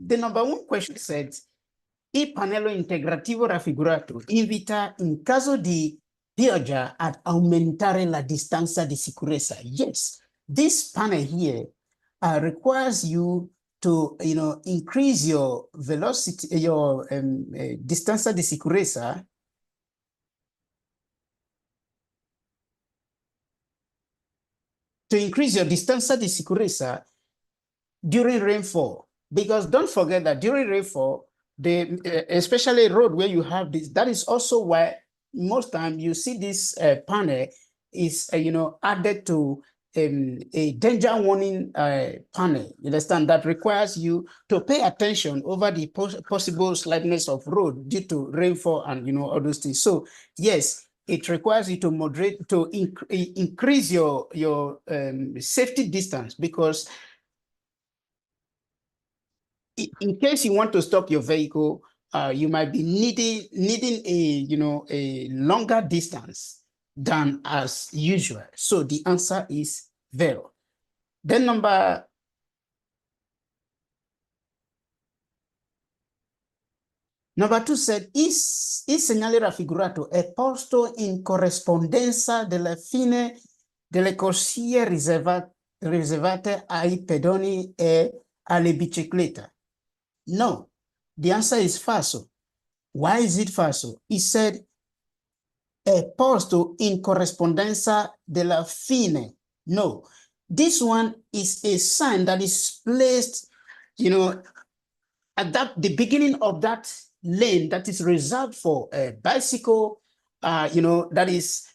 the number one question said, il panello integrativo raffigurato invita in caso di pioggia ad aumentare la distanza di sicurezza. Yes, this panel here requires you to, increase your velocity, your distanza di sicurezza to increase your distanza di sicurezza during rainfall. Because don't forget that during rainfall, especially road where you have this, that is also why most time you see this panel is, added to a danger warning panel, you understand, that requires you to pay attention over the possible slightness of road due to rainfall and, all those things. So yes, it requires you to moderate, to increase your safety distance, because in case you want to stop your vehicle, you might be needing a longer distance than as usual. So the answer is vero. Then number two said, il segnale raffigurato è posto in corrispondenza della fine delle corsie riservate ai pedoni e alle biciclette. No, the answer is falso. Why is it falso? He said, è posto in corrispondenza della fine. No, this one is a sign that is placed, at the beginning of that lane that is reserved for a bicycle, that is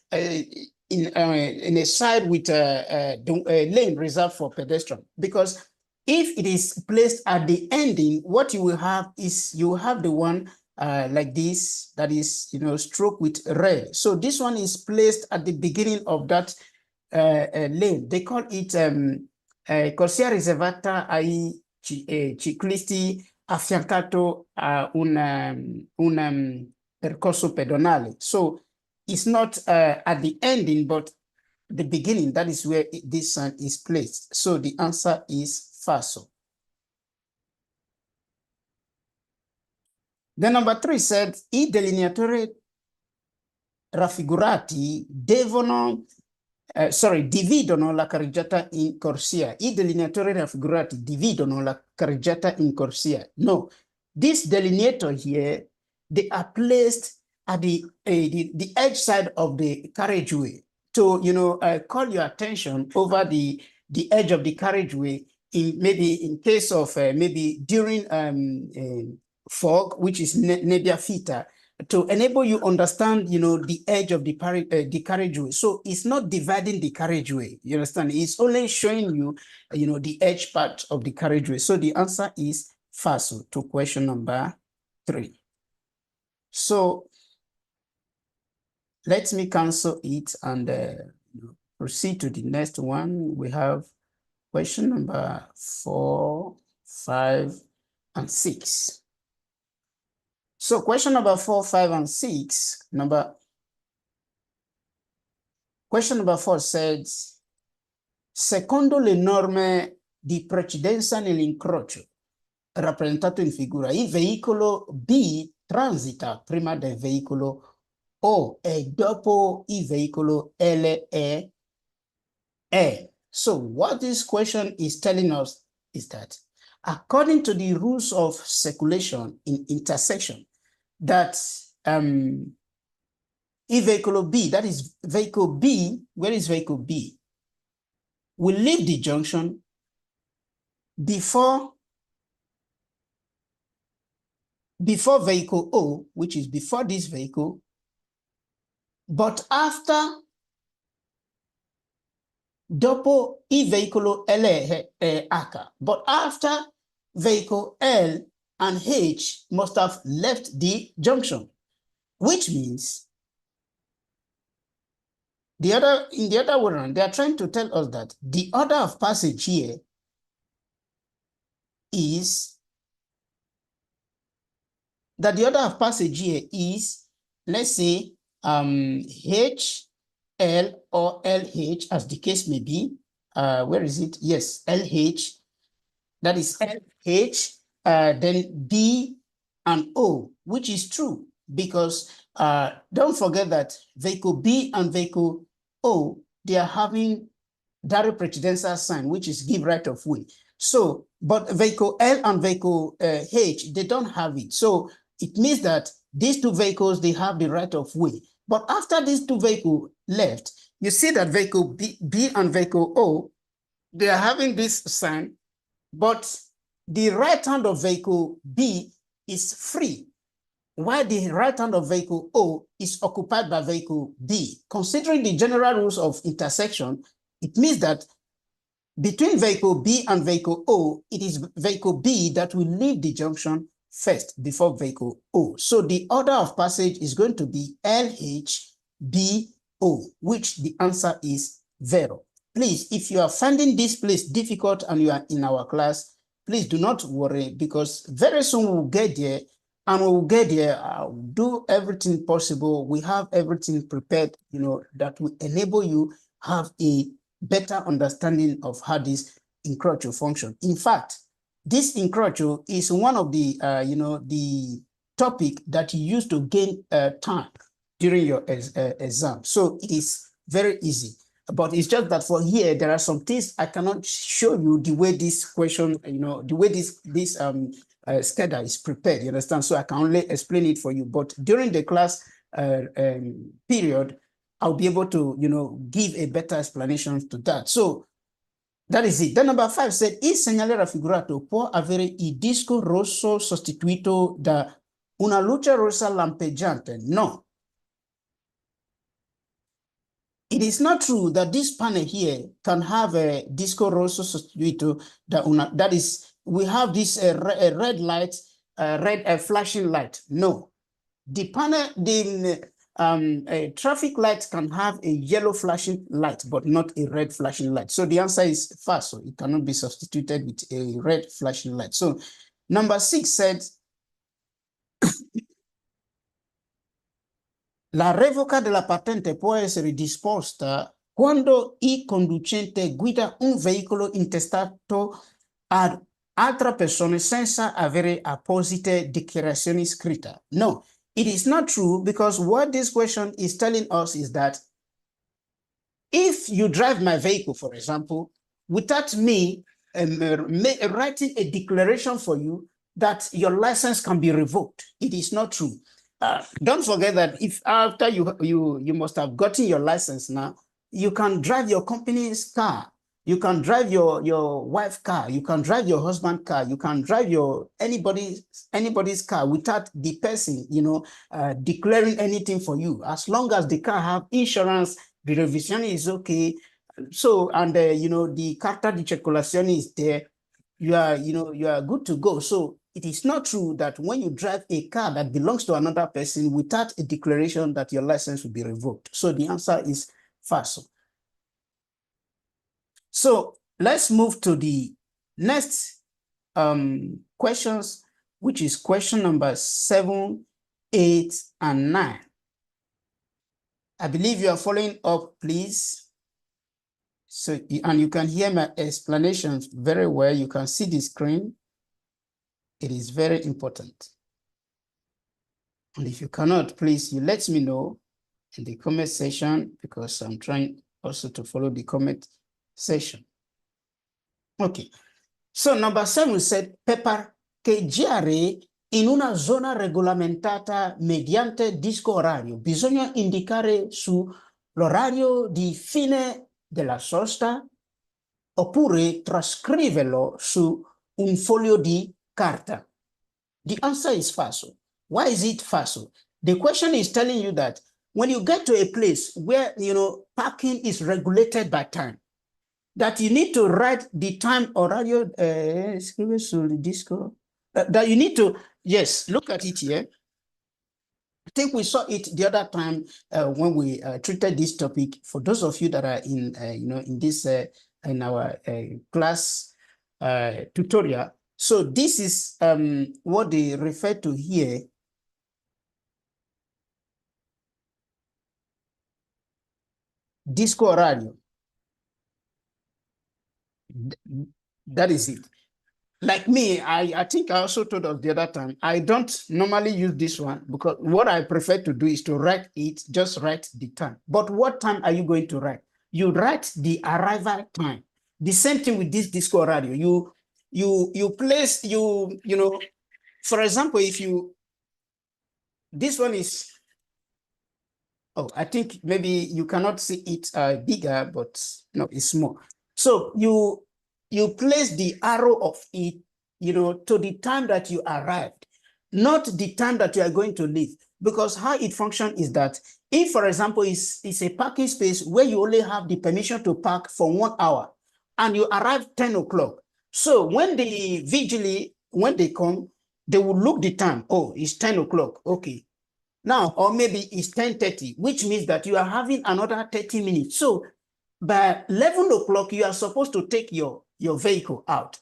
in a side with a lane reserved for pedestrian. Because if it is placed at the ending, what you will have is you have the one like this, that is, stroke with red. So this one is placed at the beginning of that lane. They call it corsia riservata ai ciclisti affiancato a un percorso pedonale. So it's not at the ending, but the beginning. That is where this sign is placed. So the answer is falso. Then number 3 said, i delineatori raffigurati dividono la carreggiata in corsia. I delineatori raffigurati dividono la carreggiata in corsia. No, this delineator here, they are placed at the edge side of the carriageway to, call your attention over the edge of the carriageway, in case of maybe during fog, which is nebbia fita, to enable you understand, the edge of the carriageway. So it's not dividing the carriageway, you understand? It's only showing you, the edge part of the carriageway. So the answer is falso to question number 3. So let me cancel it and proceed to the next one. We have question number 4, 5, and 6. So question number 4, 5, and 6. Question number 4 says, secondo le norme di precedenza nell'incrocio rappresentato in figura, il veicolo B transita prima del veicolo O e dopo il veicolo L e E. So what this question is telling us is that according to the rules of circulation in intersection, that if vehicle B, that is vehicle B, where is vehicle B? Will leave the junction before vehicle O, which is before this vehicle, but after dopo il veicolo L e H, but after vehicle L and H must have left the junction, which means in the other way around, they are trying to tell us that the order of passage here is, let's say, H, L, or LH, as the case may be. Where is it? Yes, LH. That is LH then B and O, which is true because don't forget that vehicle B and vehicle O, they are having direct precedential sign, which is give right of way. So, but vehicle L and vehicle H, they don't have it. So it means that these two vehicles, they have the right of way. But after these two vehicles left, you see that vehicle B and vehicle O, they are having this sign, but the right hand of vehicle B is free, while the right hand of vehicle O is occupied by vehicle B. Considering the general rules of intersection, it means that between vehicle B and vehicle O, it is vehicle B that will leave the junction first before vehicle O. So the order of passage is going to be LHBO, which the answer is 0. Please, if you are finding this place difficult and you are in our class, please do not worry, because very soon we'll get there, and when we get there, I'll do everything possible. We have everything prepared, that will enable you have a better understanding of how this encroach function. In fact, this encroach is one of the, the topic that you use to gain time during your exam. So it is very easy. But it's just that for here, there are some things I cannot show you the way this question, the way this schedule is prepared, you understand? So I can only explain it for you. But during the class period, I'll be able to, give a better explanation to that. So that is it. Then number 5 said, il segnale raffigurato può avere il disco rosso sostituito da una luce rossa lampeggiante. No. It is not true that this panel here can have a disco rosso sostituito that is, we have this red light, red flashing light. No. The panel, a traffic light can have a yellow flashing light, but not a red flashing light. So the answer is false. So it cannot be substituted with a red flashing light. So number 6 said, la revoca della patente può essere disposta quando il conducente guida un veicolo intestato ad altra persona senza avere apposite dichiarazioni scritte. No. It is not true, because what this question is telling us is that if you drive my vehicle, for example, without me writing a declaration for you that your license can be revoked, it is not true. Don't forget that if after you must have gotten your license now, you can drive your company's car. You can drive your wife's car. You can drive your husband's car. You can drive anybody's car without the person, declaring anything for you. As long as the car have insurance, the revision is okay. So, and the carta di circolazione is there. You are good to go. So it is not true that when you drive a car that belongs to another person without a declaration that your license will be revoked. So the answer is false. So let's move to the next questions, which is question number 7, 8, and 9. I believe you are following up, please. So, and you can hear my explanations very well. You can see the screen. It is very important. And if you cannot, please, you let me know in the comment section, because I'm trying also to follow the comment section. Okay. So number 7 said, per parcheggiare in una zona regolamentata mediante disco orario, bisogna indicare l'orario di fine della sosta, oppure trascriverlo su un foglio di carta. The answer is false. Why is it false? The question is telling you that when you get to a place where, parking is regulated by time, that you need to write the time horario, that you need to, yes, look at it here. I think we saw it the other time when we treated this topic. For those of you that are in, in this, in our class tutorial. So this is what they refer to here. Disco horario. That is it. like me, I think I also told us the other time, I don't normally use this one because what I prefer to do is to write it, just write the time. But what time are you going to write? You write the arrival time. The same thing with this disco radio. You place, you know, for example, if you, this one is, oh, I think maybe you cannot see it bigger, but no, it's small. So you place the arrow of it, you know, to the time that you arrived, not the time that you are going to leave. Because how it functions is that if, for example, it's a parking space where you only have the permission to park for 1 hour and you arrive 10 o'clock. So when the vigil, when they come, they will look the time. Oh, it's 10 o'clock. Okay. Now, or maybe it's 10:30, which means that you are having another 30 minutes. So by 11 o'clock, you are supposed to take your vehicle out.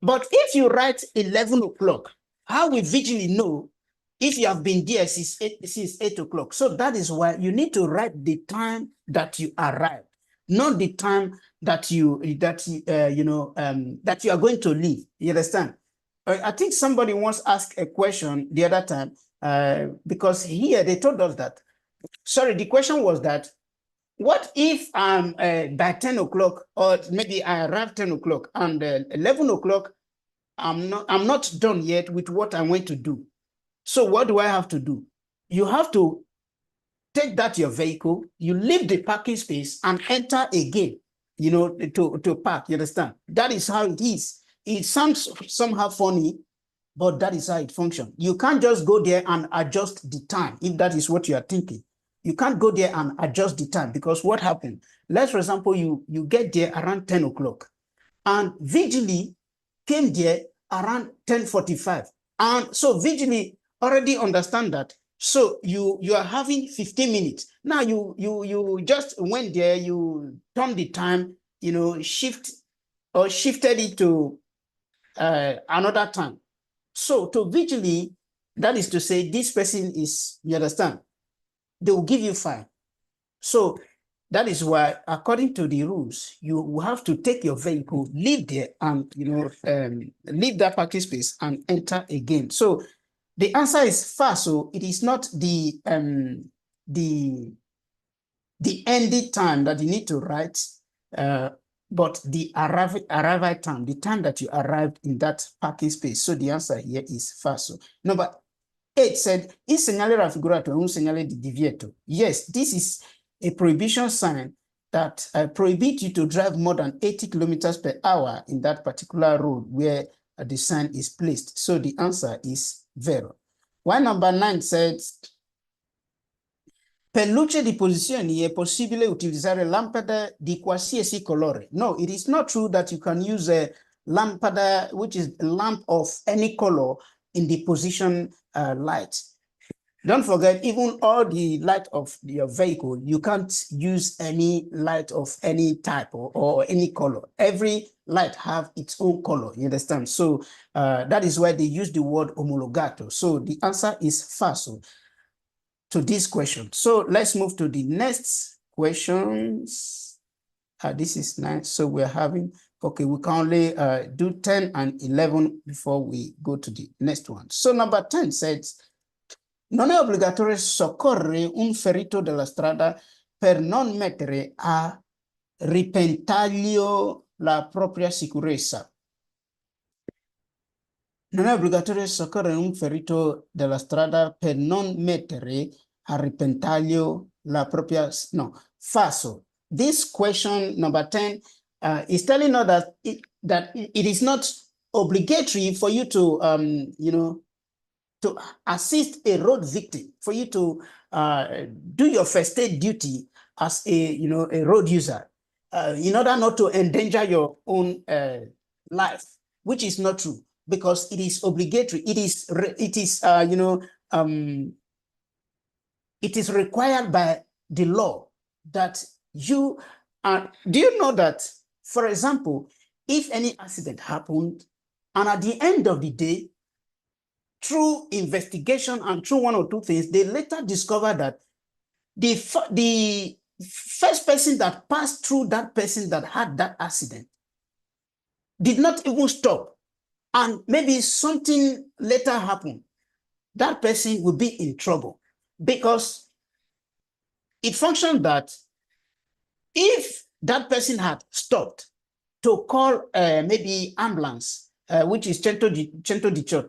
But if you write 11 o'clock, how will vigil know if you have been there since 8 o'clock? So that is why you need to write the time that you arrived, not the time that that you are going to leave. You understand? I think somebody once asked a question the other time, because here they told us that, sorry, the question was that, what if by 10 o'clock, or maybe I arrive 10 o'clock and 11 o'clock, I'm not done yet with what I want to do. So what do I have to do? You have to take that your vehicle, you leave the parking space and enter again, you know, to park. You understand? That is how it is. It sounds somehow funny, but that is how it functions. You can't just go there and adjust the time if that is what you are thinking. You can't go there and adjust the time, because what happened? Let's, for example, you get there around 10 o'clock and vigili came there around 10:45. And so vigili already understand that. So you are having 15 minutes. Now you just went there, you turned the time, you know, shifted it to another time. So to vigili, that is to say, this person is, you understand, they will give you fine. So that is why, according to the rules, you will have to take your vehicle, leave there, and leave that parking space and enter again. So the answer is far. So it is not the ending time that you need to write, but the arrival time, the time that you arrived in that parking space. So the answer here is falso. Number 8 said, il segnale raffigurato è un segnale di divieto. Yes, this is a prohibition sign that prohibits you to drive more than 80 kilometers per hour in that particular road where the sign is placed. So the answer is vero. While number 9 says, per luce di posizioni è possibile utilizzare lampada di qualsiasi colore. No, it is not true that you can use a lampada, which is a lamp of any color, in the position light. Don't forget, even all the light of your vehicle, you can't use any light of any type or any color. Every light have its own color, you understand? So that is why they use the word omologato. So the answer is falso to this question. So let's move to the next questions. This is 9. So we're having, okay, we can only do 10 and 11 before we go to the next one. So number 10 says, non è obbligatorio soccorrere un ferito della strada per non mettere a repentaglio la propria sicurezza. Non è obbligatorio soccorrere un ferito della strada per non mettere a repentaglio la propria, no, falso. This question, number 10, is telling us that it is not obligatory for you to, to assist a road victim, for you to do your first aid duty as a road user, in order not to endanger your own life, which is not true, because it is obligatory. It is required by the law that you are. Do you know that, for example, if any accident happened, and at the end of the day, through investigation and through one or two things, they later discover that the first person that passed through that person that had that accident did not even stop, and maybe something later happened, that person will be in trouble, because it functions that if that person had stopped to call maybe ambulance, which is 118,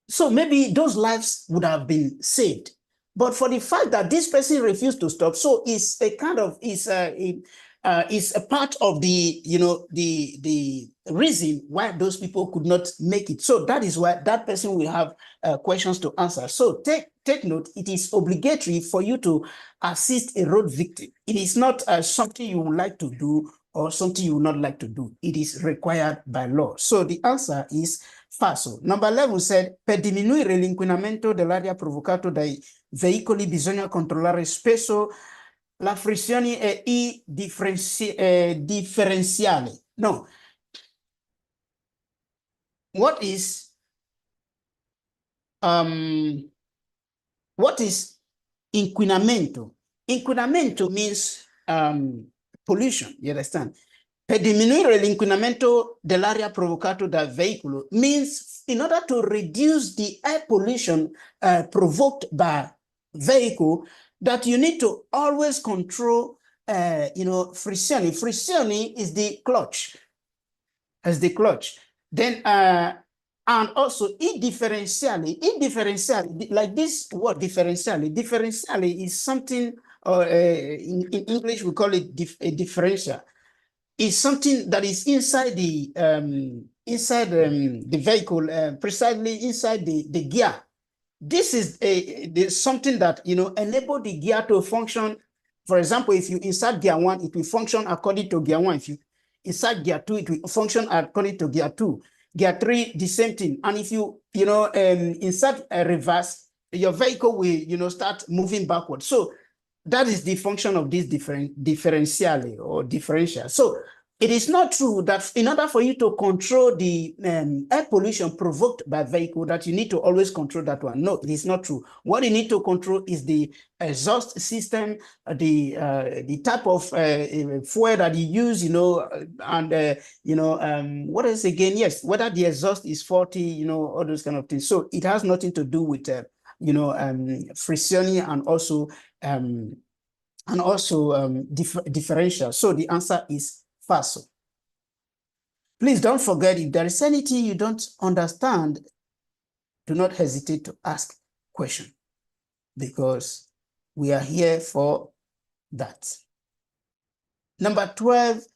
so maybe those lives would have been saved. But for the fact that this person refused to stop, so it's a kind of is a part of the the reason why those people could not make it. So that is why that person will have questions to answer. So take note, it is obligatory for you to assist a road victim. It is not something you would like to do or something you would not like to do. It is required by law. So the answer is falso. Number 11 said, per diminuire l'inquinamento dell'aria provocato dai veicoli bisogna controllare spesso la frizione e i differenziali. No. What is inquinamento? Inquinamento means pollution, you understand? Per diminuire l'inquinamento dell'aria provocato dal veicolo means in order to reduce the air pollution provoked by vehicle, that you need to always control, frizione. Frizione is the clutch, as the clutch. Then, and also indifferentially, like this word differentially is something, in English we call it a differential. Is something that is inside the vehicle, precisely inside the gear. This is something that enable the gear to function. For example, if you insert gear 1, it will function according to gear 1. If you insert gear 2, it will function according to gear 2. Gear 3, the same thing. And if you insert a reverse, your vehicle will start moving backwards. So that is the function of this differential or differential. So it is not true that in order for you to control the air pollution provoked by vehicle, that you need to always control that one. No, it is not true. What you need to control is the exhaust system, the type of fuel that you use, and what else again? Yes, whether the exhaust is 40, all those kind of things. So it has nothing to do with friction and also differential. So the answer is falso. Please don't forget, if there is anything you don't understand, do not hesitate to ask question, because we are here for that. Number 12,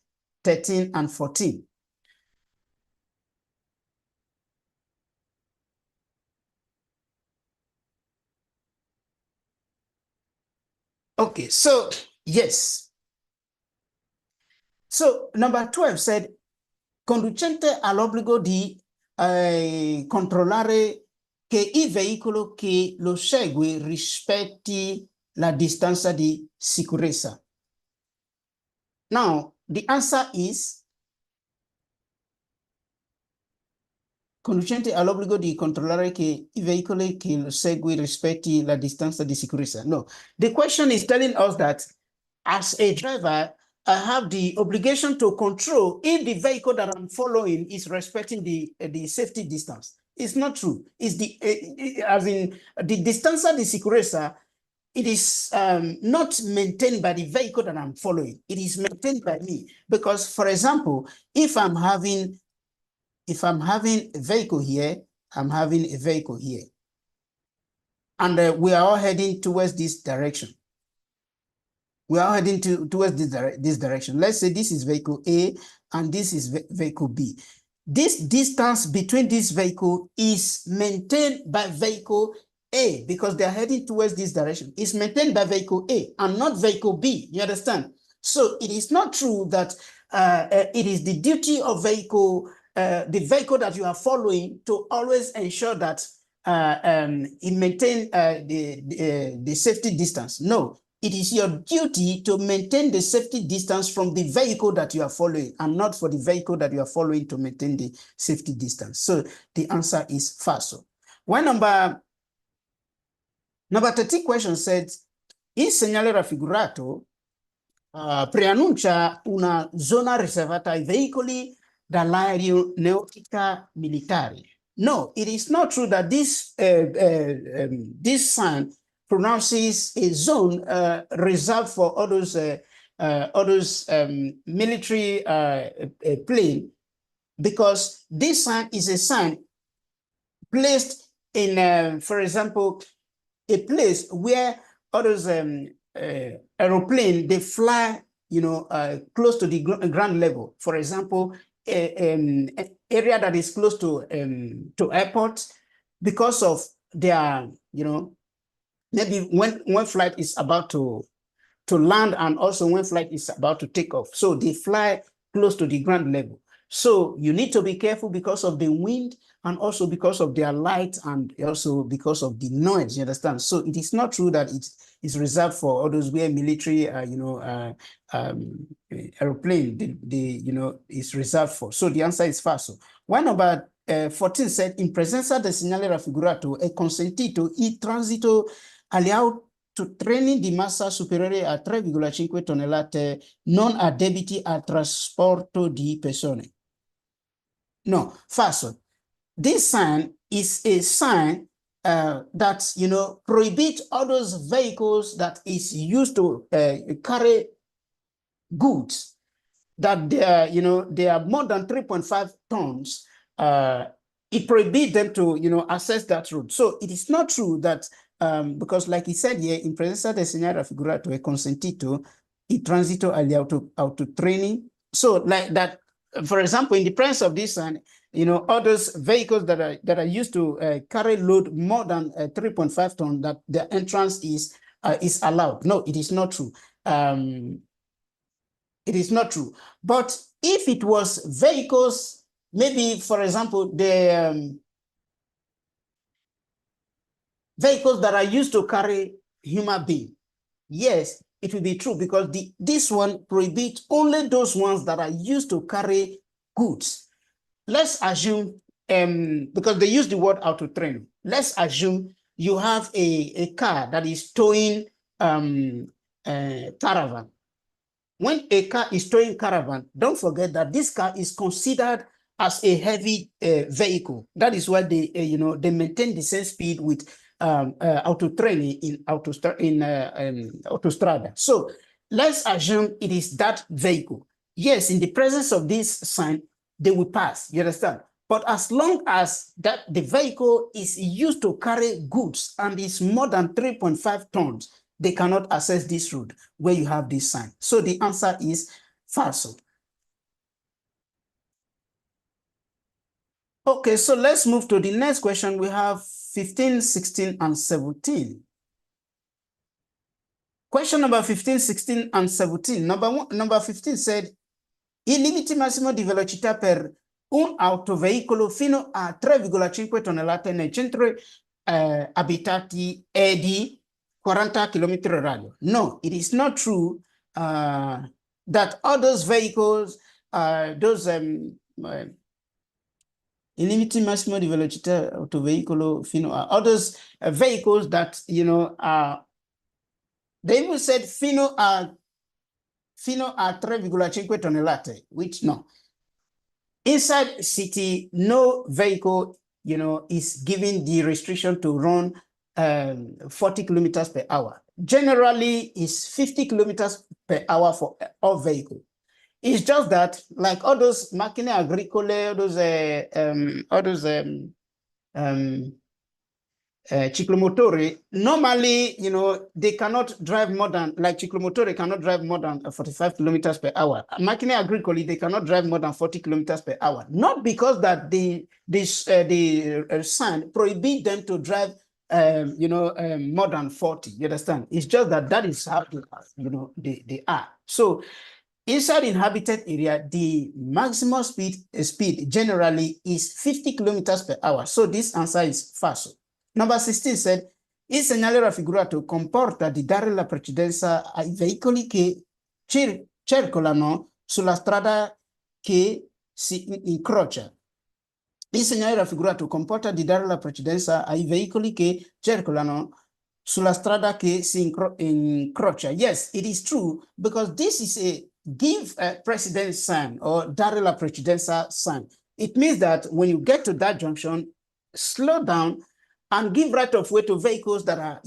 13, and 14. Okay, so yes. So number 12 said, conducente all'obbligo di controllare che il veicolo che lo segue rispetti la distanza di sicurezza. Now, the answer is conducente all'obbligo di controllare che i veicoli che lo segue rispetti la distanza di sicurezza. No, the question is telling us that as a driver, I have the obligation to control if the vehicle that I'm following is respecting the safety distance. It's not true. It's as in the distanza di sicurezza. It is not maintained by the vehicle that I'm following. It is maintained by me. Because, for example, if I'm having a vehicle here, I'm having a vehicle here, and we are all heading towards this direction. We are heading towards this direction. Let's say this is vehicle A and this is vehicle B. This distance between this vehicle is maintained by vehicle A, because they are heading towards this direction. It's maintained by vehicle A and not vehicle B. You understand? So it is not true that it is the duty of the vehicle that you are following to always ensure that it maintain the safety distance. No. It is your duty to maintain the safety distance from the vehicle that you are following, and not for the vehicle that you are following to maintain the safety distance. So the answer is falso. When number 13 question said, il segnale raffigurato preannuncia una zona riservata ai veicoli dall'aeronautica militare. No, it is not true that this sign pronounces a zone reserved for all those military plane, because this sign is a sign placed in, for example, a place where all those aeroplane, they fly, close to the ground level. For example, an area that is close to airports, because of their, maybe when flight is about to land, and also when flight is about to take off. So they fly close to the ground level. So you need to be careful because of the wind, and also because of their light, and also because of the noise, you understand? So it is not true that it is reserved for all those where military, aeroplane, is reserved for. So the answer is falso. One number 14 said, in presenza del segnale raffigurato è consentito il transito alle treni di massa superiore a 3,5 tonnellate non addebiti al trasporto di persone. No, falso. This sign is a sign that, prohibits all those vehicles that is used to carry goods, that they are more than 3.5 tons. It prohibits them to, access that route. So it is not true that, because like he said here, in presenza del segnale raffigurato è consentito il transito agli autotreni. So like that, for example, in the presence of this sign, all those vehicles that are used to carry load more than 3.5 tons, that the entrance is allowed. No, it is not true. It is not true. But if it was vehicles, maybe, for example, the vehicles that are used to carry human beings, yes, it will be true, because this one prohibits only those ones that are used to carry goods. Let's assume, because they use the word autotrain, let's assume you have a car that is towing caravan. When a car is towing caravan, don't forget that this car is considered as a heavy vehicle. That is why they, they maintain the same speed with autotraining in autostrada. So let's assume it is that vehicle. Yes, in the presence of this sign, they will pass, you understand? But as long as that the vehicle is used to carry goods and is more than 3.5 tons, they cannot access this route where you have this sign. So the answer is falso. Okay, so let's move to the next question. We have 15, 16, and 17. Question number 15, 16, and 17. Number 15 said, il limite massimo di velocità per un autoveicolo fino a 3,5 tonnellate nei centri abitati è di 40 km radio. No, it is not true that all those vehicles, il limite massimo di velocità autoveicolo fino a others vehicles that, they even said fino a 3,5 tonnellate, which no. Inside city, no vehicle, is given the restriction to run 40 kilometers per hour. Generally, it's 50 kilometers per hour for all vehicles. It's just that, like all those macchine agricole, all those ciclomotori, normally, they cannot drive more than, like ciclomotori cannot drive more than 45 kilometers per hour. Macchine agricole, they cannot drive more than 40 kilometers per hour. Not because that the sign prohibit them to drive, more than 40. You understand? It's just that is how they are. So inside inhabited area, the maximum speed generally is 50 kilometers per hour. So this answer is falso. Number 16 said, il segnale raffigurato comporta di dare la precedenza ai veicoli che circolano sulla strada che si incrocia. Il segnale raffigurato comporta di dare la precedenza ai veicoli che circolano sulla strada che si incrocia. Yes, it is true, because this is give a precedence sign or darrell a precedenza sign. It means that when you get to that junction, slow down and give right of way to vehicles that are,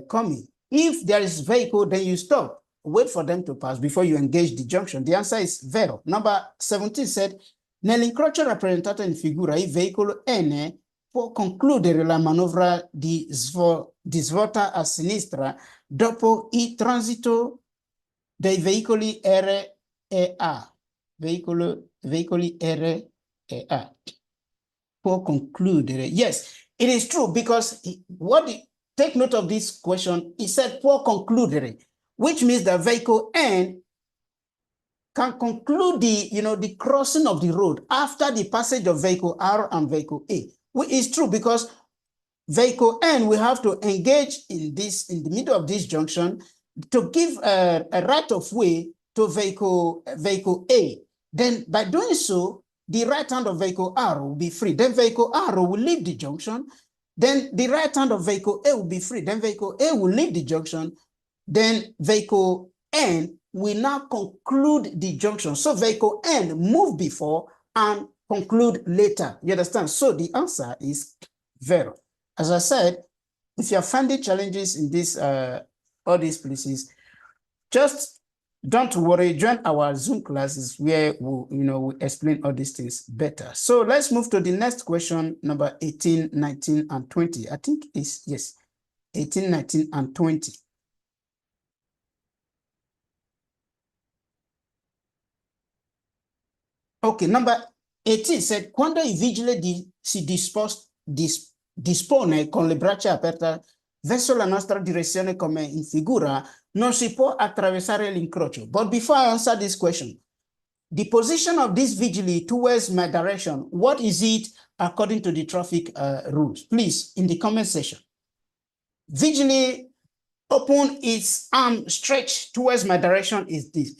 coming. If there is vehicle, then you stop. Wait for them to pass before you engage the junction. The answer is vero. Number 17 said, nell'incrocio rappresentato in figura, il veicolo N può concludere la manovra di svolta a sinistra dopo il transito dei veicoli R e A. Veicoli R e A. Può concludere. Yes, it is true, because take note of this question. It said può concludere, which means the vehicle N can conclude the crossing of the road after the passage of vehicle R and vehicle A. Which is true, because vehicle N will have to engage in the middle of this junction to give a right of way to vehicle A. Then by doing so, the right hand of vehicle R will be free. Then vehicle R will leave the junction. Then the right hand of vehicle A will be free. Then vehicle A will leave the junction. Then vehicle N will now conclude the junction. So vehicle N move before and conclude later. You understand? So the answer is vero. As I said, if you're finding challenges in this all these places, just don't worry, join our Zoom classes where we explain all these things better. So let's move to the next question, number 18, 19, and 20. I think it's, yes, 18, 19, and 20. Okay, number 18 said, quando i vigili si dispone con le braccia aperte verso la nostra direzione come in figura, non si può attraversare l'incrocio. But before I answer this question, the position of this vigili towards my direction, what is it according to the traffic rules? Please, in the comment section. Vigili open its arm stretched towards my direction is this,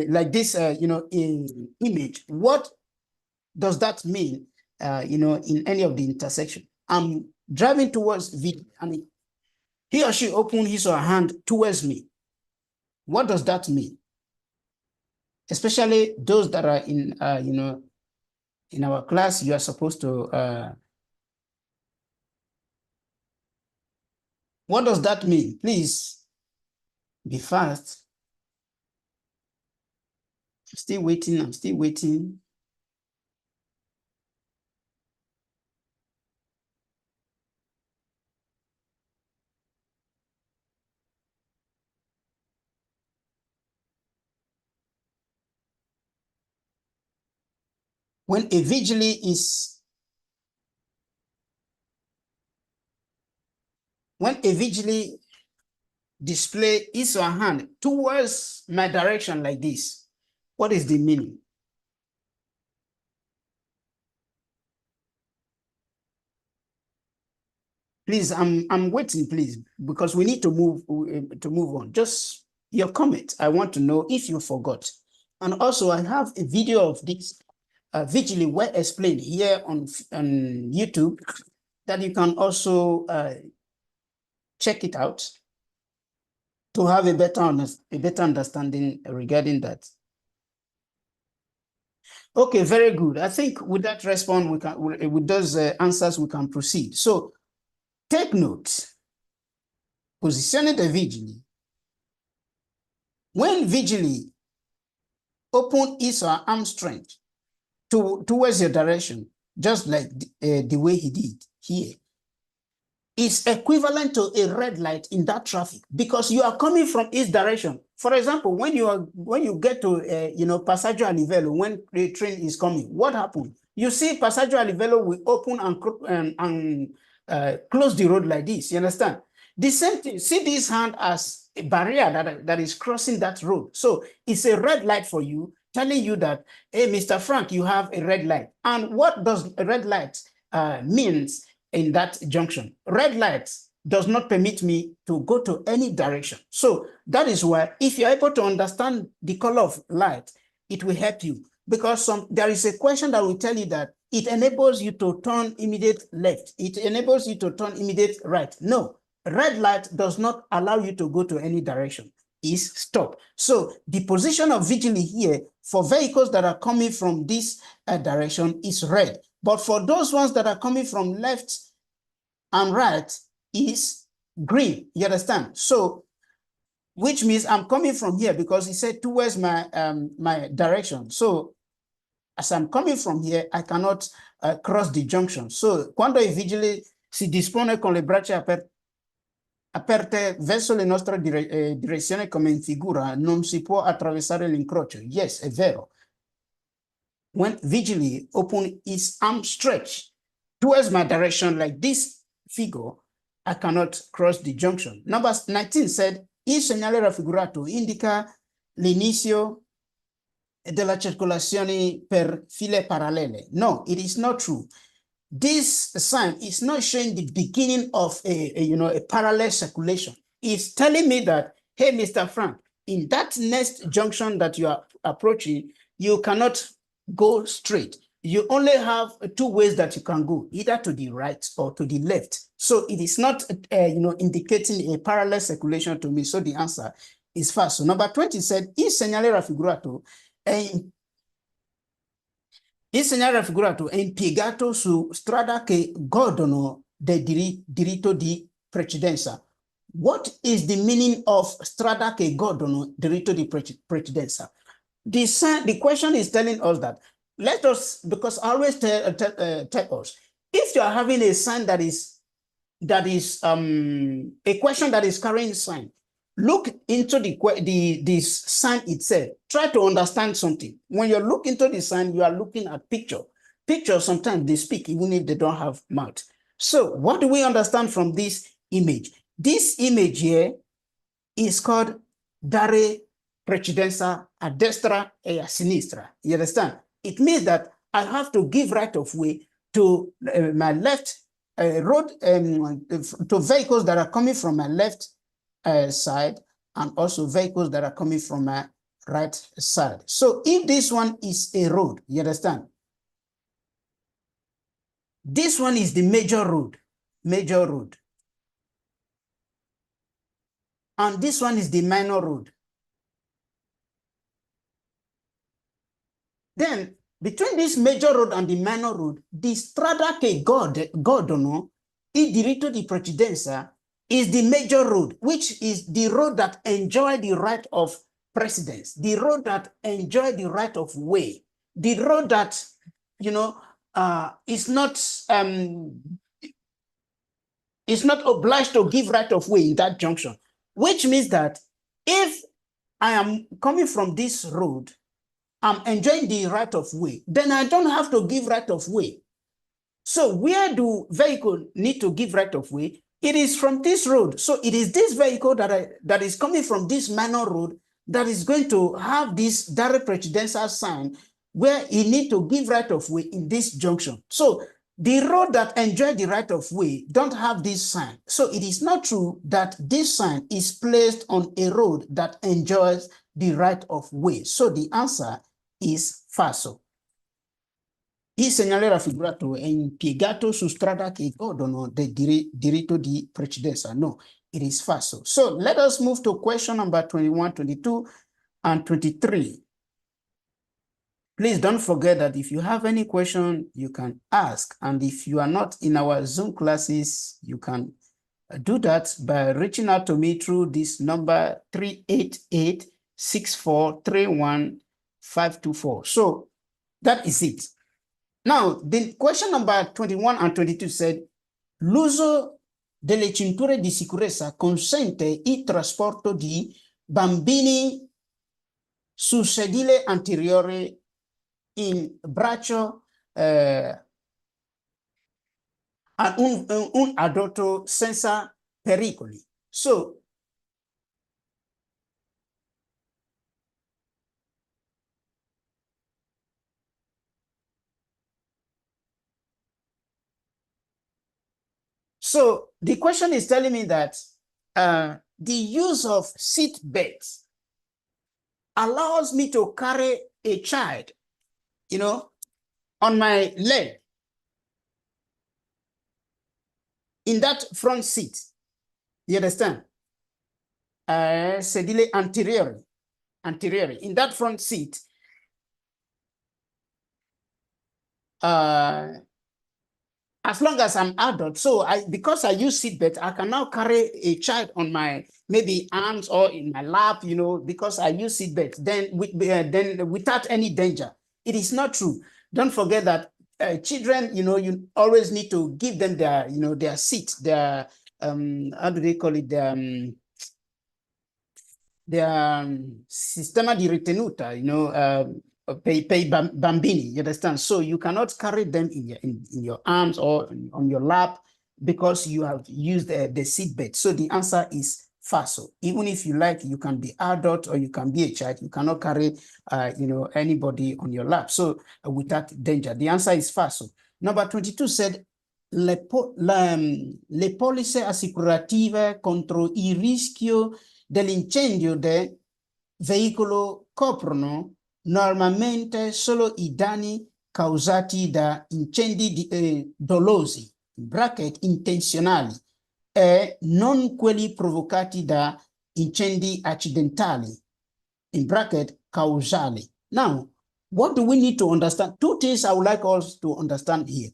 like this, in image. What does that mean, in any of the intersection? I'm driving towards V, and he or she open his or her hand towards me. What does that mean? Especially those that are in, in our class, you are supposed to, what does that mean? Please be fast. I'm still waiting. When a vigili display his or her hand towards my direction like this, what is the meaning? Please, I'm waiting, please, because we need to move on. Just your comment. I want to know if you forgot. And also, I have a video of this vigili well explained here on YouTube that you can also check it out to have a better understanding regarding that. Okay, very good. I think with that response, with those answers, we can proceed. So take note. Posizione dei vigili. When vigili open his or her arm strength towards your direction, just like the way he did here, is equivalent to a red light in that traffic, because you are coming from his direction. For example, when you get to passaggio a livello, when the train is coming, what happens? You see passaggio a livello will open and close the road like this. You understand? The same thing. See this hand as a barrier that is crossing that road. So it's a red light for you, telling you that, hey, Mr. Frank, you have a red light. And what does a red light means in that junction? Red light does not permit me to go to any direction. So that is why, if you're able to understand the color of light, it will help you, because there is a question that will tell you that it enables you to turn immediate left. It enables you to turn immediate right. No, red light does not allow you to go to any direction. is stop. So the position of vigil here for vehicles that are coming from this direction is red. But for those ones that are coming from left and right is green. You understand? So, which means I'm coming from here because he said towards my direction. So, as I'm coming from here, I cannot cross the junction. So, quando il vigile si dispone con le braccia aperte verso le nostre direzioni come in figura, non si può attraversare l'incrocio. Yes, è vero. When vigile open his arm stretched towards my direction like this figure, I cannot cross the junction. Number 19 said, il segnale raffigurato indica l'inizio della circolazione per file parallele. No, it is not true. This sign is not showing the beginning of a parallel circulation. It's telling me that, hey, Mr. Frank, in that next junction that you are approaching, you cannot go straight. You only have two ways that you can go, either to the right or to the left. So it is not, indicating a parallel circulation to me. So the answer is false. So number 20 said, il segnale raffigurato il segnale raffigurato è impiegato su strada che godono del diritto di precedenza. What is the meaning of strada che godono diritto di precedenza? The question is telling us that, let us, because I always tell us, if you are having a sign that is a question that is carrying sign, look into the sign itself. Try to understand something. When you look into the sign, you are looking at picture. Pictures sometimes they speak even if they don't have mouth. So what do we understand from this image? This image here is called dare precedenza a destra e a sinistra. You understand? It means that I have to give right of way to my left road, to vehicles that are coming from my left side, and also vehicles that are coming from my right side. So if this one is a road, you understand? This one is the major road. And this one is the minor road. Then, between this major road and the minor road, the strada che godono il diritto di precedenza is the major road, which is the road that enjoy the right of precedence, the road that enjoy the right of way, the road that, is not obliged to give right of way in that junction, which means that if I am coming from this road, I'm enjoying the right of way, then I don't have to give right of way. So where do vehicle need to give right of way? It is from this road. So it is this vehicle that is coming from this minor road that is going to have this direct precedential sign where it need to give right of way in this junction. So the road that enjoy the right of way don't have this sign. So it is not true that this sign is placed on a road that enjoys the right of way. So the answer is falso. Il segnale raffigurato è impiegato su strada che godono del diritto di precedenza. No, it is falso. So let us move to question number 21, 22, and 23. Please don't forget that if you have any question, you can ask. And if you are not in our Zoom classes, you can do that by reaching out to me through this number 388-6431-524. So that is it. Now, the question number 21 and 22 said, l'uso delle cinture di sicurezza consente il trasporto di bambini sul sedile anteriore in braccio a un adulto senza pericoli. So, the question is telling me that the use of seat belts allows me to carry a child, on my leg in that front seat. You understand? sedile anteriore. In that front seat, as long as I'm adult, so because I use seatbelt, I can now carry a child on my maybe arms or in my lap, because I use seatbelt. Then without any danger. It is not true. Don't forget that children, you always need to give them their, their seat, their how do they call it, their sistema di ritenuta, pay bambini, you understand? So you cannot carry them in your arms or on your lap because you have used the seatbelt. So the answer is FASO. Even if you like, you can be adult or you can be a child. You cannot carry, anybody on your lap. So without danger, the answer is FASO. Number 22 said, le polizze assicurative contro il rischio dell'incendio del veicolo coprono normalmente solo i danni causati da incendi dolosi, bracket intenzionali, e non quelli provocati da incendi accidentali, in bracket causali. Now, what do we need to understand? Two things I would like us to understand here.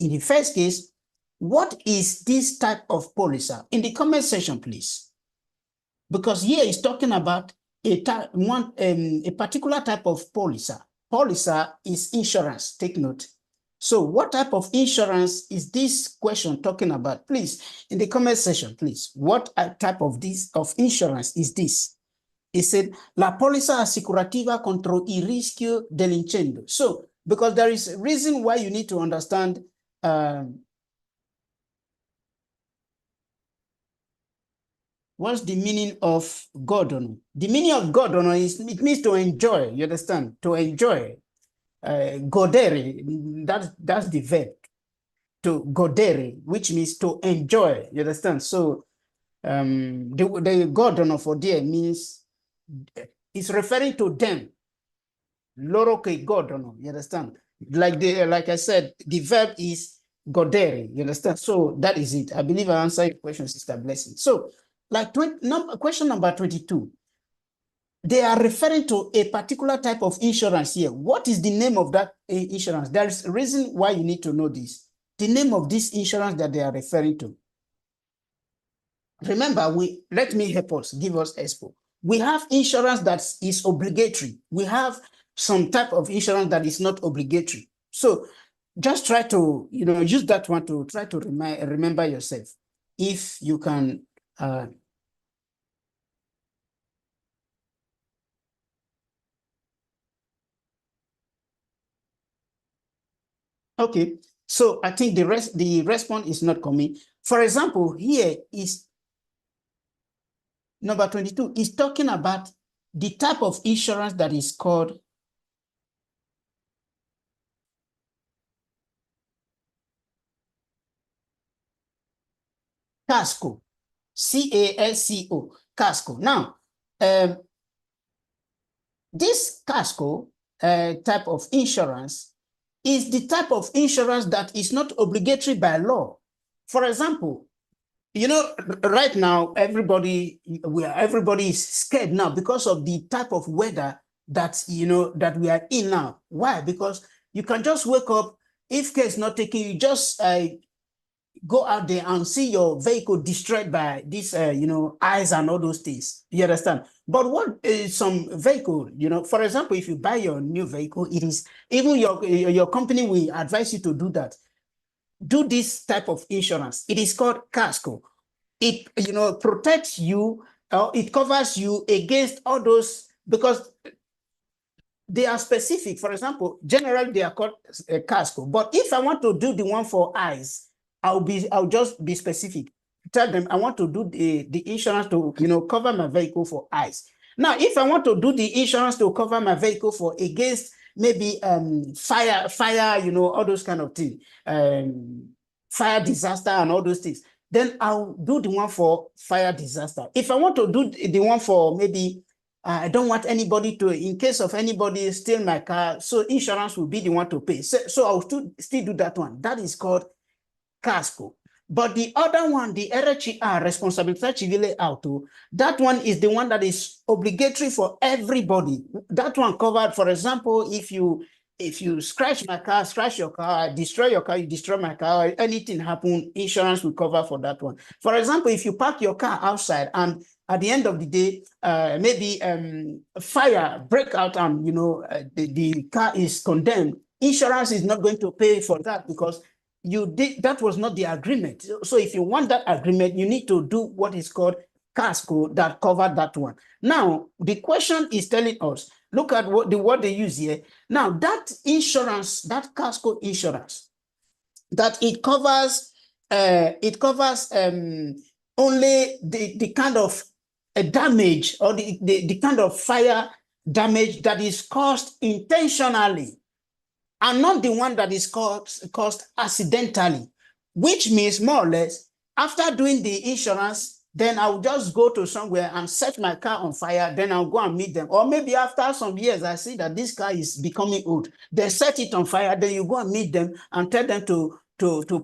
In the first case, what is this type of policy? In the comment section, please. Because here is talking about a particular type of policy. Policy is insurance, take note. So what type of insurance is this question talking about? Please, in the comment section, please. What type of insurance is this? It said, la polizza assicurativa contro il rischio dell'incendio. So, because there is a reason why you need to understand what's the meaning of godono? The meaning of godono is, it means to enjoy, you understand? To enjoy. Godere, that's the verb. To godere, which means to enjoy, you understand? So the godono for there means, it's referring to them. Loro che godono, you understand? Like I said, the verb is godere, you understand? So that is it. I believe I answered your question, Sister Blessing. So, like question number 22, they are referring to a particular type of insurance here. What is the name of that insurance? There's a reason why you need to know this. The name of this insurance that they are referring to. Remember, let me help us, give us expo. We have insurance that is obligatory. We have some type of insurance that is not obligatory. So just try to, use that one to try to remember yourself. If you can, okay, so I think the response is not coming. For example, here is number 22 is talking about the type of insurance that is called casco, C-A-S-C-O, casco. Now, this casco type of insurance is the type of insurance that is not obligatory by law. For example, right now, everybody is scared now because of the type of weather that, that we are in now. Why? Because you can just wake up, if care is not taken, you just go out there and see your vehicle destroyed by this, ice and all those things. You understand? But what is some vehicle, for example, if you buy your new vehicle, it is, even your company will advise you to do that. Do this type of insurance. It is called casco. It, protects you, it covers you against all those, because they are specific. For example, generally they are called casco. But if I want to do the one for eyes, I'll just be specific. Tell them I want to do the insurance to, cover my vehicle for eyes. Now, if I want to do the insurance to cover my vehicle for against maybe fire, all those kind of things, fire disaster and all those things, then I'll do the one for fire disaster. If I want to do the one for maybe, I don't want anybody to, in case of anybody steal my car, so insurance will be the one to pay. So I'll still do that one. That is called casco. But the other one, the RHR, Responsabilità Civile Auto, that one is the one that is obligatory for everybody. That one covered, for example, if you scratch my car, scratch your car, destroy your car, you destroy my car, anything happen, insurance will cover for that one. For example, if you park your car outside and at the end of the day, maybe fire break out and the car is condemned, insurance is not going to pay for that because that was not the agreement. So if you want that agreement, you need to do what is called casco that covered that one. Now, the question is telling us, look at what the word they use here. Now, that insurance, that casco insurance, that it covers only the kind of damage or the kind of fire damage that is caused intentionally and not the one that is caused accidentally, which means more or less after doing the insurance, then I'll just go to somewhere and set my car on fire, then I'll go and meet them. Or maybe after some years, I see that this car is becoming old. They set it on fire, then you go and meet them and tell them to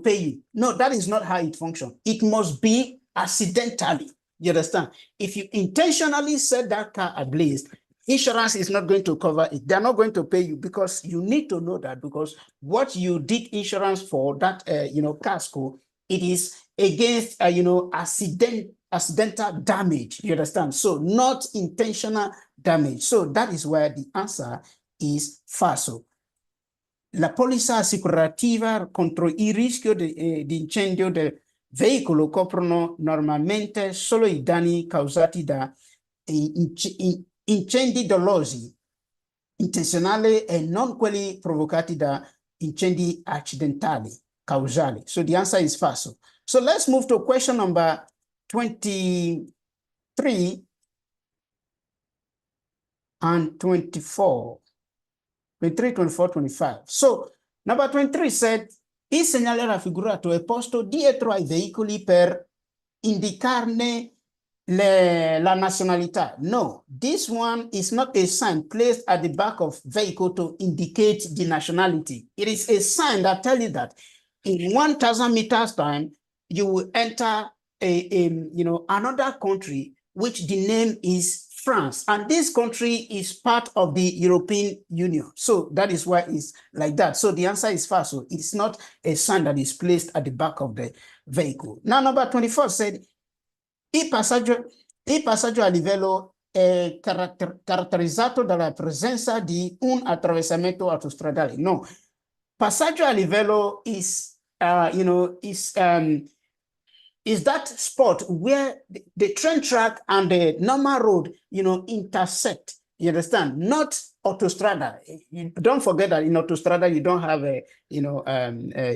pay you. No, that is not how it functions. It must be accidentally. You understand? If you intentionally set that car ablaze, insurance is not going to cover it. They're not going to pay you because you need to know that because what you did insurance for, that, casco, it is against, accidental damage. You understand? So not intentional damage. So that is where the answer is falso. La polizza assicurativa contro il rischio di incendio del veicolo coprono normalmente solo i danni causati da incendi dolosi, intenzionali e non quelli provocati da incendi accidentali, causali. So the answer is falso. So let's move to question number 23 and 24. 23, 24, 25. So number 23 said, il segnale raffigurato è posto dietro ai veicoli per indicarne la nazionalità. No, this one is not a sign placed at the back of vehicle to indicate the nationality. It is a sign that tells you that in 1,000 meters time, you will enter another country, which the name is France. And this country is part of the European Union. So that is why it's like that. So the answer is false. So it's not a sign that is placed at the back of the vehicle. Now, number 24 said, il passaggio a livello è caratterizzato dalla presenza di un attraversamento autostradale. No, passaggio a livello is that spot where the train track and the normal road, intersect. You understand? Not autostrada. You don't forget that in autostrada, you don't have a,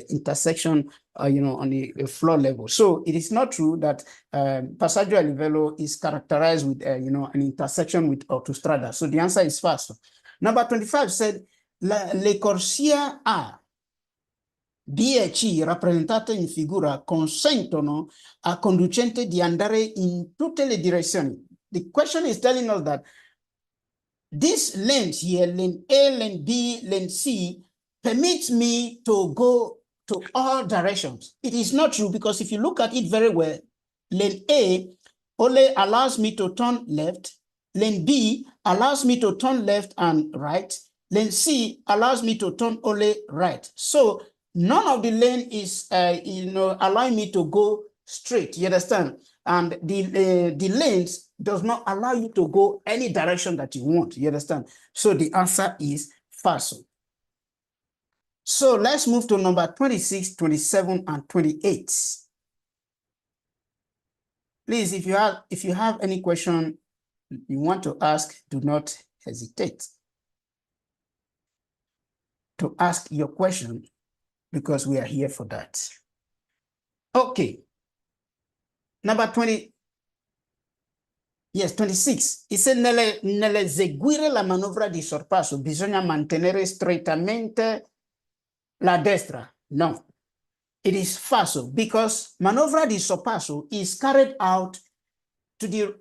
intersection, on the floor level. So it is not true that passaggio a livello is characterized with, an intersection with autostrada. So the answer is false. Number 25 said, le corsia A, B e C rappresentate in figura consentono al conducente di andare in tutte le direzioni. The question is telling us that these lanes here, lane A, lane B, lane C, permits me to go to all directions. It is not true because if you look at it very well, lane A only allows me to turn left, lane B allows me to turn left and right, lane C allows me to turn only right. So none of the lane is, allowing me to go straight. You understand? And the lanes does not allow you to go any direction that you want. You understand? So the answer is false. So let's move to number 26, 27, and 28. Please, if you have any question you want to ask, do not hesitate to ask your question, because we are here for that. Okay. Number 20. Yes, 26. It said, nell'eseguire la manovra di sorpasso bisogna mantenere strettamente la destra. No, it is falso because manovra di sorpasso is carried out to the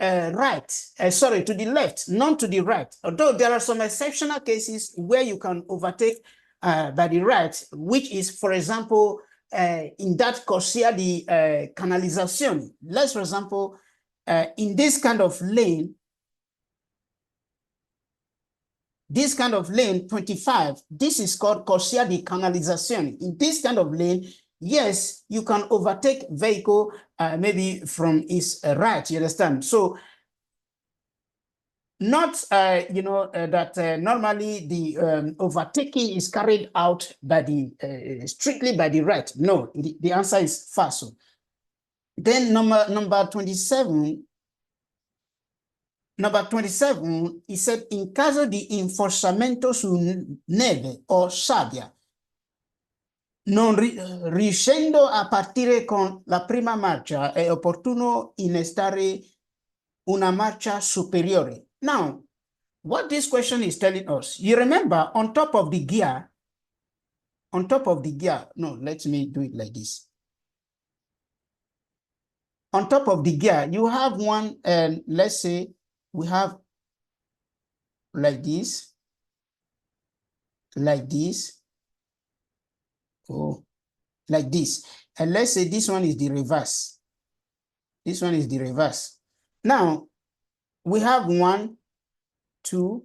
to the left, not to the right. Although there are some exceptional cases where you can overtake by the right, which is, for example, in that corsia di canalizzazione. Let's, for example, in this kind of lane, 25, this is called corsia di canalizzazione. In this kind of lane, yes, you can overtake vehicle maybe from its right, you understand? So not, that normally the overtaking is carried out by the, strictly by the right. No, the answer is false. Then number 27, he said, in caso di inforsamento su neve o sabbia, non riuscendo a partire con la prima marcia, è opportuno innestare una marcia superiore. Now, what this question is telling us, you remember on top of the gear, no, let me do it like this. On top of the gear, you have one, let's say we have like this, oh, like this. And let's say this one is the reverse. This one is the reverse. Now, we have 1, 2,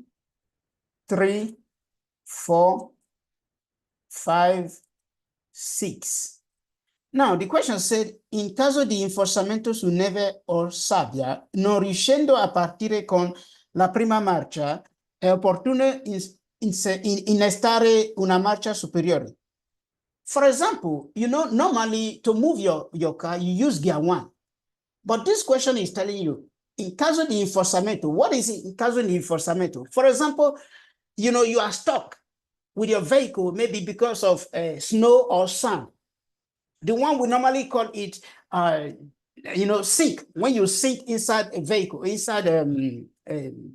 3, 4, 5, 6. Now, the question said, in caso di inforsamento su neve o sabbia, non riuscendo a partire con la prima marcia, è opportuno innestare una marcia superiore. For example, normally to move your car, you use gear 1. But this question is telling you, in caso di inforsamento, what is it in caso di inforsamento? For example, you are stuck with your vehicle, maybe because of snow or sand. The one we normally call it, sink. When you sink inside a vehicle, inside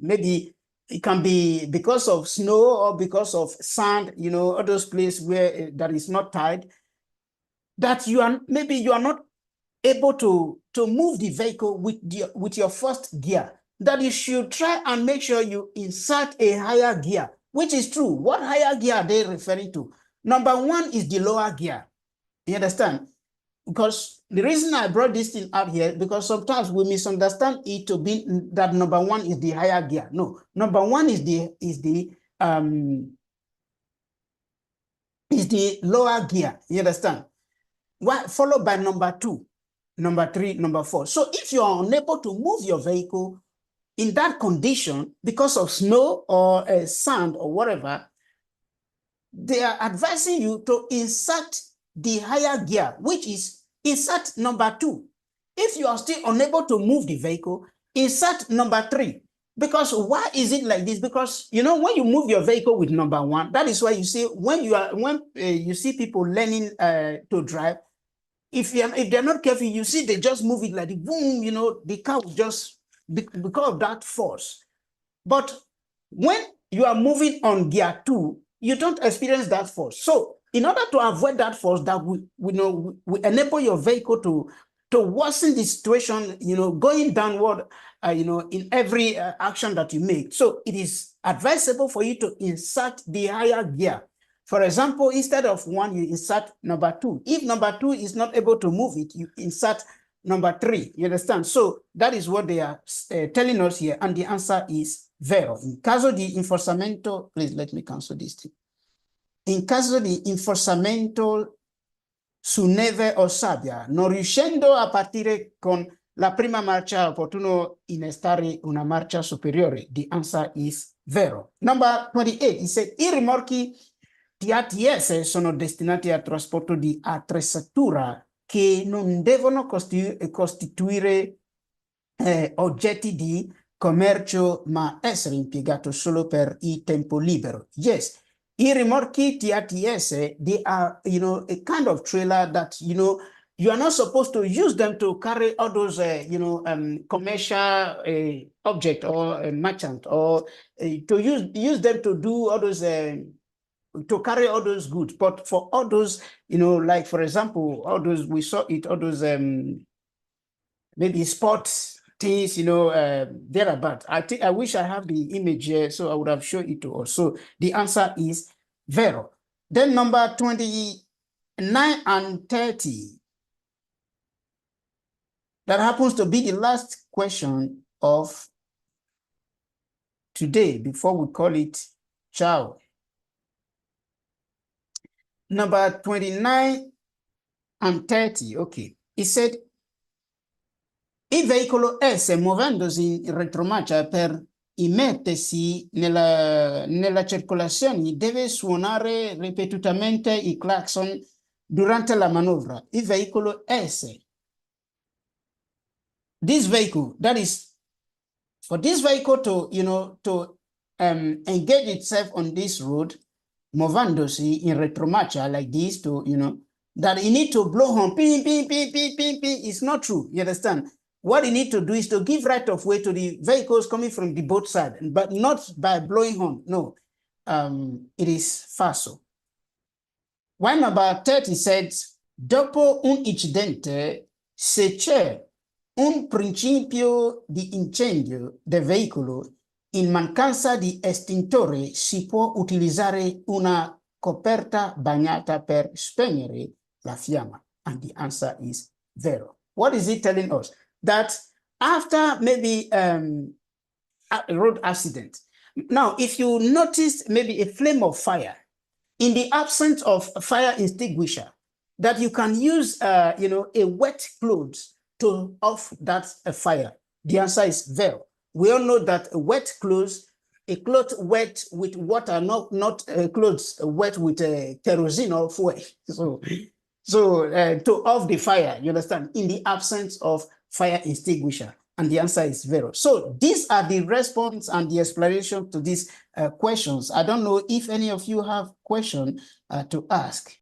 maybe it can be because of snow or because of sand, all those places where that is not tied, that you are not able to move the vehicle with your first gear, that you should try and make sure you insert a higher gear, which is true. What higher gear are they referring to? Number 1 is the lower gear. You understand? Because the reason I brought this thing out here, because sometimes we misunderstand it to be that number 1 is the higher gear. No, number 1 is the lower gear. You understand? Followed by number 2, number 3, number 4. So if you are unable to move your vehicle in that condition because of snow or sand or whatever, they are advising you to insert the higher gear, which is insert number 2. If you are still unable to move the vehicle, insert number 3. Because why is it like this? Because when you move your vehicle with number 1, that is why you see when you see people learning to drive, if they're not careful, you see they just move it like the boom, the car will just because of that force. But when you are moving on gear 2, you don't experience that force. So in order to avoid that force, that we enable your vehicle to worsen the situation, going downward, in every action that you make. So it is advisable for you to insert the higher gear. For example, instead of 1, you insert number 2. If number 2 is not able to move it, you insert number 3. You understand? So that is what they are telling us here. And the answer is vero. In caso di inforsamento, please let me cancel this thing. In caso di inforsamento su neve o sabbia, non riuscendo a partire con la prima marcia, opportuno innestare una marcia superiore. The answer is vero. Number 28, he said, i rimorchi di ATS sono destinati al trasporto di attrezzatura che non devono costituire oggetti di commercio, ma essere impiegato solo per il tempo libero. Yes. I rimorchi TRTS, they are, a kind of trailer that, you are not supposed to use them to carry all those, commercial object or merchant, or to use them to do all those, to carry all those goods. But for all those, like, for example, all those, we saw it, all those, maybe sports things, thereabout. I wish I have the image here, so I would have shown it to us. So the answer is vero. Then number 29, 9 and 30. That happens to be the last question of today before we call it ciao. Number 29 and 30, okay. It said, il veicolo S muovendosi in retromarcia per immettersi nella circolazione deve suonare ripetutamente il clacson durante la manovra. Il veicolo S. This vehicle, that is, for this vehicle to, engage itself on this road, movándose in retromarcha like this to, that you need to blow horn, ping, ping, ping, ping, ping, ping. It's not true. You understand? What you need to do is to give right of way to the vehicles coming from the both side, but not by blowing horn. No, it is falso. When number 30 said, dopo un incidente, se c'è un principio di incendio del veicolo, in mancanza di estintore si può utilizzare una coperta bagnata per spegnere la fiamma. And the answer is zero. What is it telling us? That after maybe a road accident, now if you notice maybe a flame of fire, in the absence of a fire extinguisher, that you can use a wet clothes to off that fire. The answer is zero. We all know that a wet clothes, a cloth wet with water, not clothes wet with kerosene or fuel. So to off the fire, you understand, in the absence of fire extinguisher. And the answer is zero. So these are the response and the explanation to these questions. I don't know if any of you have question to ask.